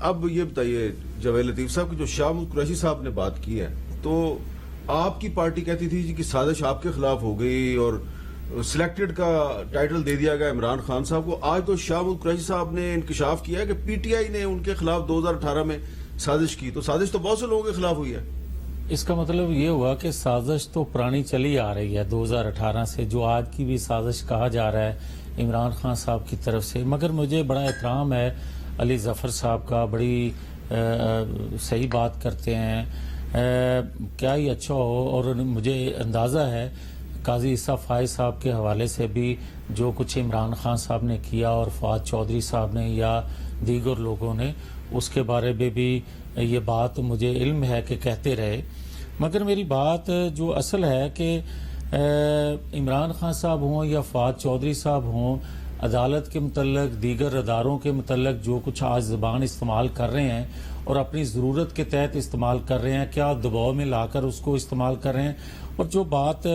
اب یہ بتائیے جاوید لطیف صاحب کی جو شاہ محمود قریشی صاحب نے بات کی ہے تو آپ کی پارٹی کہتی تھی جی کہ سازش آپ کے خلاف ہو گئی اور سلیکٹڈ کا ٹائٹل دے دیا گیا عمران خان صاحب کو. آج تو شاہ محمود قریشی صاحب نے انکشاف کیا ہے کہ پی ٹی آئی نے ان کے خلاف 2018 میں سازش کی. تو سازش تو بہت سے لوگوں کے خلاف ہوئی ہے. اس کا مطلب یہ ہوا کہ سازش تو پرانی چلی آ رہی ہے 2018 سے, جو آج کی بھی سازش کہا جا رہا ہے عمران خان صاحب کی طرف سے. مگر مجھے بڑا احترام ہے علی ظفر صاحب کا, بڑی صحیح بات کرتے ہیں, کیا ہی اچھا ہو. اور مجھے اندازہ ہے قاضی عیسیٰ فائز صاحب کے حوالے سے بھی جو کچھ عمران خان صاحب نے کیا اور فواد چودھری صاحب نے یا دیگر لوگوں نے, اس کے بارے میں بھی یہ بات مجھے علم ہے کہ کہتے رہے. مگر میری بات جو اصل ہے کہ عمران خان صاحب ہوں یا فواد چودھری صاحب ہوں, عدالت کے متعلق دیگر اداروں کے متعلق جو کچھ آج زبان استعمال کر رہے ہیں اور اپنی ضرورت کے تحت استعمال کر رہے ہیں, کیا دباؤ میں لا کر اس کو استعمال کر رہے ہیں, اور جو بات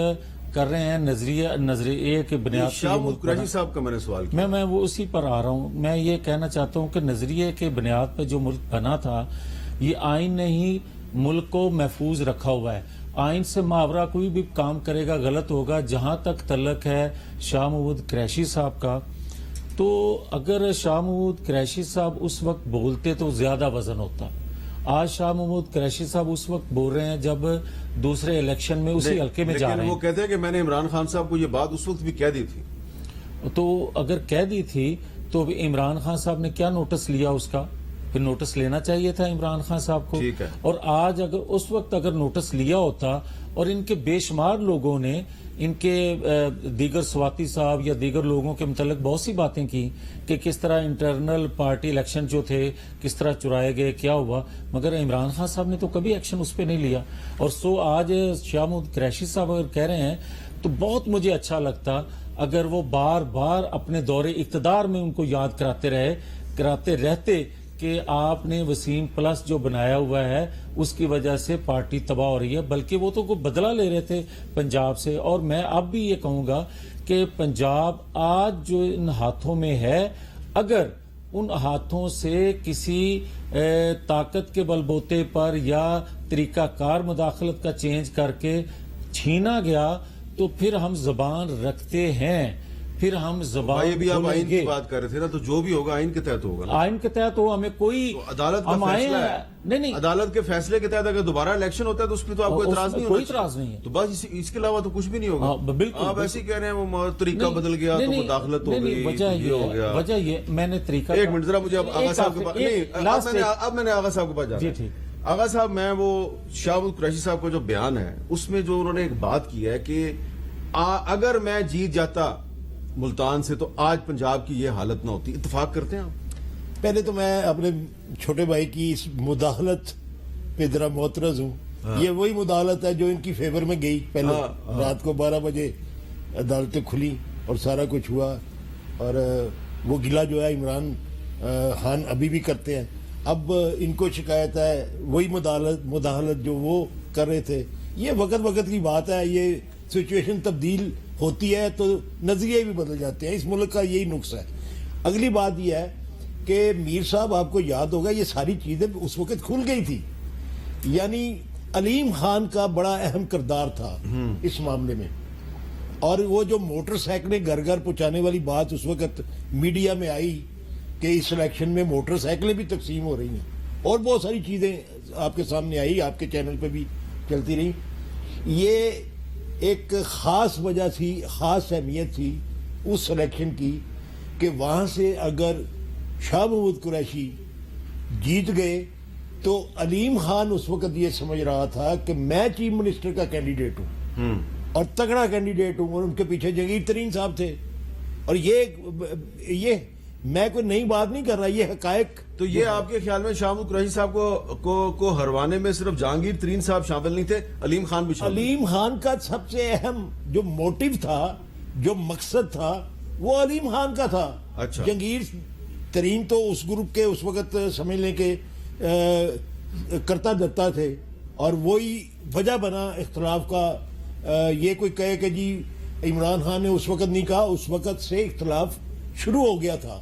کر رہے ہیں نظریے کے بنیاد شاہ محمود قریشی صاحب کا میں نے سوال کیا, میں وہ اسی پر آ رہا ہوں. میں یہ کہنا چاہتا ہوں کہ نظریے کے بنیاد پہ جو ملک بنا تھا, یہ آئین نے ہی ملک کو محفوظ رکھا ہوا ہے. آئین سے ماورا کوئی بھی کام کرے گا غلط ہوگا. جہاں تک تعلق ہے شاہ محمود قریشی صاحب کا, تو اگر شاہ محمود قریشی صاحب اس وقت بولتے تو زیادہ وزن ہوتا. آج شاہ محمود قریشی صاحب اس وقت بول رہے ہیں جب دوسرے الیکشن میں اسی حلقے میں جا رہے ہیں. وہ کہتے ہیں کہ میں نے عمران خان صاحب کو یہ بات اس وقت بھی کہہ دی تھی. تو اگر کہہ دی تھی تو عمران خان صاحب نے کیا نوٹس لیا اس کا؟ پھر نوٹس لینا چاہیے تھا عمران خان صاحب کو. اور آج اگر اس وقت اگر نوٹس لیا ہوتا, اور ان کے بے شمار لوگوں نے ان کے دیگر سواتی صاحب یا دیگر لوگوں کے متعلق بہت سی باتیں کی کہ کس طرح انٹرنل پارٹی الیکشن جو تھے کس طرح چرائے گئے, کیا ہوا, مگر عمران خان صاحب نے تو کبھی ایکشن اس پہ نہیں لیا. اور آج شاہ محمود قریشی صاحب اگر کہہ رہے ہیں تو بہت مجھے اچھا لگتا اگر وہ بار بار اپنے دور اقتدار میں ان کو یاد کراتے رہتے کہ آپ نے وسیم پلس جو بنایا ہوا ہے اس کی وجہ سے پارٹی تباہ ہو رہی ہے. بلکہ وہ تو کوئی بدلہ لے رہے تھے پنجاب سے. اور میں اب بھی یہ کہوں گا کہ پنجاب آج جو ان ہاتھوں میں ہے, اگر ان ہاتھوں سے کسی طاقت کے بل بوتے پر یا طریقہ کار مداخلت کا چینج کر کے چھینا گیا تو پھر ہم زبان رکھتے ہیں, پھر ہم زبان یہ بھی آپ آئین کی بات کر رہے تھے نا, تو جو بھی ہوگا آئین کے تحت ہوگا. آئین کے تحت ہو, ہمیں کوئی عدالت کا فیصلہ ہے. نہیں, عدالت کے فیصلے کے تحت اگر دوبارہ الیکشن ہوتا ہے تو اس پہ تو آپ کو اعتراض نہیں ہوگا. کوئی اعتراض نہیں ہے. تو بس اس کے علاوہ تو کچھ بھی نہیں ہوگا. بالکل آپ ایسے کہہ رہے ہیں وہ طریقہ بدل گیا تو مداخلت ہو گئی. وجہ یہ میں نے طریقہ, ایک منٹ ذرا مجھے آغا صاحب کے پاس, نہیں اب میں نے آغا صاحب کے پاس جانا. جی ٹھیک. آغا صاحب, میں وہ شاہ محمود قریشی صاحب کا جو بیان ہے اس میں جو انہوں نے ایک بات کی ہے کہ اگر میں جیت جاتا ملتان سے تو آج پنجاب کی یہ حالت نہ ہوتی. اتفاق کرتے ہیں آپ؟ پہلے تو میں اپنے چھوٹے بھائی کی اس مداخلت پہ ذرا معترض ہوں. یہ وہی مداخلت ہے جو ان کی فیور میں گئی. پہلے رات کو 12 بجے عدالتیں کھلی اور سارا کچھ ہوا, اور وہ گلہ جو ہے عمران خان ابھی بھی کرتے ہیں. اب ان کو شکایت ہے وہی مداخلت جو وہ کر رہے تھے. یہ وقت کی بات ہے. یہ سچویشن تبدیل ہوتی ہے تو نظریے بھی بدل جاتے ہیں. اس ملک کا یہی نقص ہے. اگلی بات یہ ہے کہ میر صاحب, آپ کو یاد ہوگا یہ ساری چیزیں اس وقت کھل گئی تھی. یعنی علیم خان کا بڑا اہم کردار تھا اس معاملے میں. اور وہ جو موٹر سائیکلیں گھر گھر پہنچانے والی بات اس وقت میڈیا میں آئی کہ اس الیکشن میں موٹر سائیکلیں بھی تقسیم ہو رہی ہیں, اور بہت ساری چیزیں آپ کے سامنے آئی, آپ کے چینل پہ بھی چلتی رہی. یہ ایک خاص وجہ تھی, خاص اہمیت تھی اس الیکشن کی کہ وہاں سے اگر شاہ محمود قریشی جیت گئے تو علیم خان اس وقت یہ سمجھ رہا تھا کہ میں چیف منسٹر کا کینڈیڈیٹ ہوں اور تگڑا کینڈیڈیٹ ہوں, اور ان کے پیچھے جہانگیر ترین صاحب تھے. اور یہ میں کوئی نئی بات نہیں کر رہا, یہ حقائق. تو یہ آپ کے خیال میں شاہ محمود قریشی صاحب کو ہروانے میں صرف جہانگیر ترین صاحب شامل نہیں تھے, علیم خان بھی شامل؟ علیم خان کا سب سے اہم جو موٹیو تھا, جو مقصد تھا, وہ علیم خان کا تھا. اچھا. جہانگیر ترین تو اس گروپ کے اس وقت سمجھ لیں کہ کرتا دتا تھے, اور وہی وجہ بنا اختلاف کا. یہ کوئی کہے کہ جی عمران خان نے اس وقت نہیں کہا, اس وقت سے اختلاف شروع ہو گیا تھا.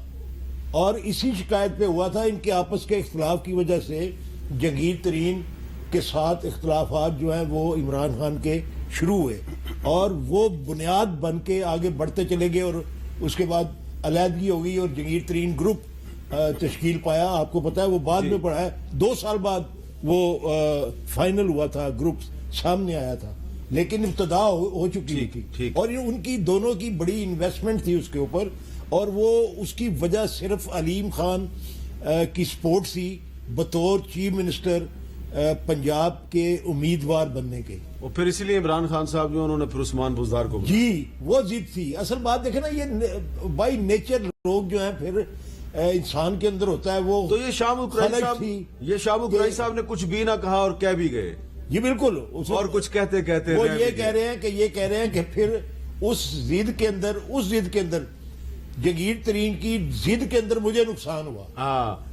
اور اسی شکایت پہ ہوا تھا. ان کے آپس کے اختلاف کی وجہ سے جہانگیر ترین کے ساتھ اختلافات جو ہیں وہ عمران خان کے شروع ہوئے اور وہ بنیاد بن کے آگے بڑھتے چلے گئے اور اس کے بعد علیحدگی ہو گئی اور جہانگیر ترین گروپ تشکیل پایا. آپ کو پتا ہے وہ بعد میں پڑا ہے, 2 سال بعد وہ فائنل ہوا تھا, گروپ سامنے آیا تھا, لیکن ابتدا ہو چکی تھی اور ان کی دونوں کی بڑی انویسٹمنٹ تھی اس کے اوپر اور وہ اس کی وجہ صرف علیم خان کی سپورٹ تھی بطور چیف منسٹر پنجاب کے امیدوار بننے کے. اور پھر اسی لیے عمران خان صاحب جو انہوں نے پھر عثمان بزدار کو جی وہ ضد تھی. اصل بات دیکھیں نا, یہ بائی نیچر لوگ جو ہیں پھر انسان کے اندر ہوتا ہے وہ. تو یہ شاہ ملک قریشی صاحب نے کچھ بھی نہ کہا اور کہہ بھی گئے. جی بالکل, اور کچھ کہتے وہ یہ کہہ رہے ہیں کہ پھر اس ضد کے اندر جہانگیر ترین کی ضد کے اندر مجھے نقصان ہوا. ہاں